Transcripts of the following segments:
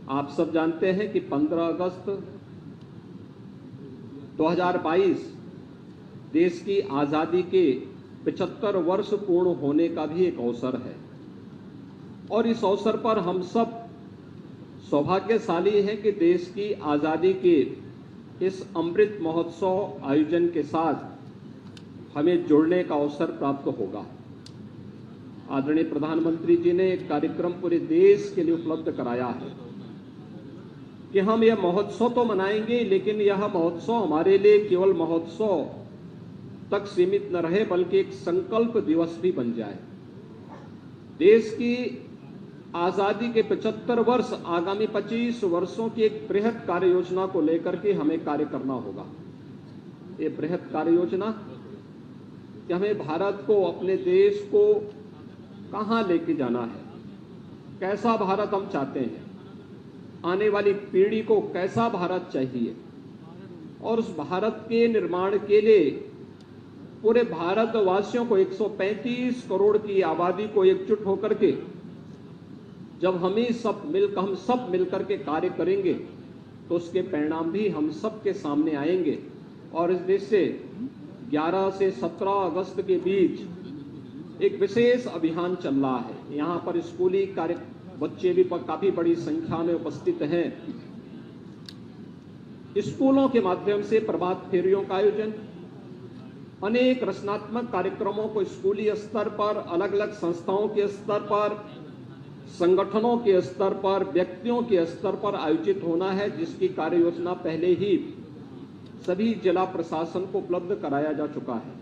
आप सब जानते हैं कि 15 अगस्त 2022 देश की आज़ादी के 75 वर्ष पूर्ण होने का भी एक अवसर है और इस अवसर पर हम सब सौभाग्यशाली हैं कि देश की आज़ादी के इस अमृत महोत्सव आयोजन के साथ हमें जुड़ने का अवसर प्राप्त होगा। आदरणीय प्रधानमंत्री जी ने एक कार्यक्रम पूरे देश के लिए उपलब्ध कराया है कि हम यह महोत्सव तो मनाएंगे, लेकिन यह महोत्सव हमारे लिए केवल महोत्सव तक सीमित न रहे बल्कि एक संकल्प दिवस भी बन जाए। देश की आजादी के 75 वर्ष आगामी 25 वर्षों की एक बृहद कार्य योजना को लेकर के हमें कार्य करना होगा। ये बृहद कार्य योजना कि हमें भारत को, अपने देश को कहां लेके जाना है, कैसा भारत हम चाहते हैं, आने वाली पीढ़ी को कैसा भारत चाहिए और उस भारत के निर्माण के लिए पूरे भारतवासियों को 135 करोड़ की आबादी को एकजुट होकर के जब हम सब मिलकर के कार्य करेंगे तो उसके परिणाम भी हम सब के सामने आएंगे। और इस देश से 11 से 17 अगस्त के बीच एक विशेष अभियान चल रहा है। यहाँ पर स्कूली कार्य बच्चे भी काफी बड़ी संख्या में उपस्थित हैं। स्कूलों के माध्यम से प्रभात फेरियों का आयोजन, अनेक रचनात्मक कार्यक्रमों को स्कूली स्तर पर, अलग अलग संस्थाओं के स्तर पर, संगठनों के स्तर पर, व्यक्तियों के स्तर पर आयोजित होना है, जिसकी कार्य योजना पहले ही सभी जिला प्रशासन को उपलब्ध कराया जा चुका है।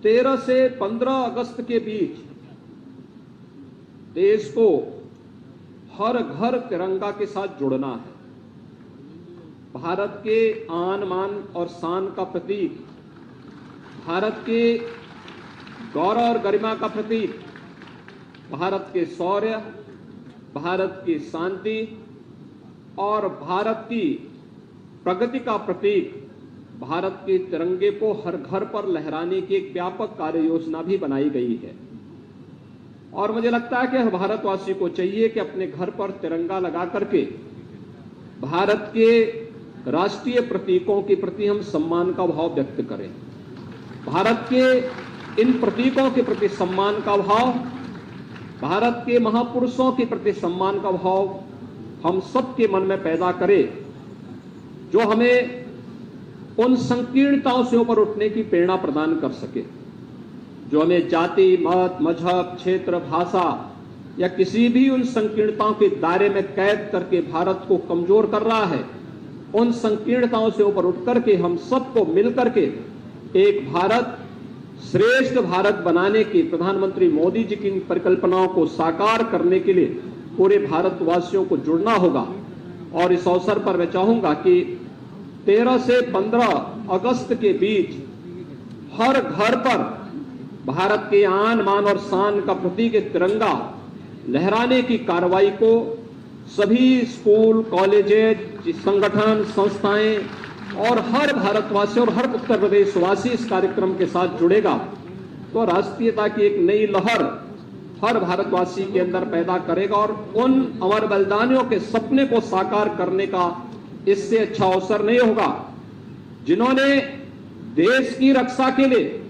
13 से 15 अगस्त के बीच देश को हर घर तिरंगा के साथ जुड़ना है। भारत के आन मान और शान का प्रतीक, भारत के गौरव और गरिमा का प्रतीक, भारत के शौर्य, भारत की शांति और भारत की प्रगति का प्रतीक भारत के तिरंगे को हर घर पर लहराने की एक व्यापक कार्य योजना भी बनाई गई है। और मुझे लगता है कि हर भारतवासी को चाहिए कि अपने घर पर तिरंगा लगा करके भारत के राष्ट्रीय प्रतीकों के प्रति हम सम्मान का भाव व्यक्त करें। भारत के इन प्रतीकों के प्रति सम्मान का भाव, भारत के महापुरुषों के प्रति सम्मान का भाव हम सबके मन में पैदा करें, जो हमें उन संकीर्णताओं से ऊपर उठने की प्रेरणा प्रदान कर सके, जो हमें जाति, मत, मजहब, क्षेत्र, भाषा या किसी भी उन संकीर्णताओं के दायरे में कैद करके भारत को कमजोर कर रहा है। उन संकीर्णताओं से ऊपर उठ करके हम सबको मिलकर के एक भारत, श्रेष्ठ भारत बनाने की प्रधानमंत्री मोदी जी की परिकल्पनाओं को साकार करने के लिए पूरे भारतवासियों को जुड़ना होगा। और इस अवसर पर मैं चाहूंगा कि 13 से 15 अगस्त के बीच हर घर पर भारत के आन मान और शान का प्रतीक तिरंगा लहराने की कार्रवाई को सभी स्कूल, कॉलेजेज, संगठन, संस्थाएं और हर भारतवासी और हर उत्तर प्रदेशवासी इस कार्यक्रम के साथ जुड़ेगा तो राष्ट्रीयता की एक नई लहर हर भारतवासी के अंदर पैदा करेगा और उन अमर बलिदानियों के सपने को साकार करने का इससे अच्छा अवसर नहीं होगा, जिन्होंने देश की रक्षा के लिए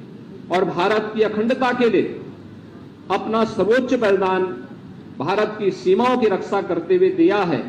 और भारत की अखंडता के लिए अपना सर्वोच्च बलिदान भारत की सीमाओं की रक्षा करते हुए दिया है।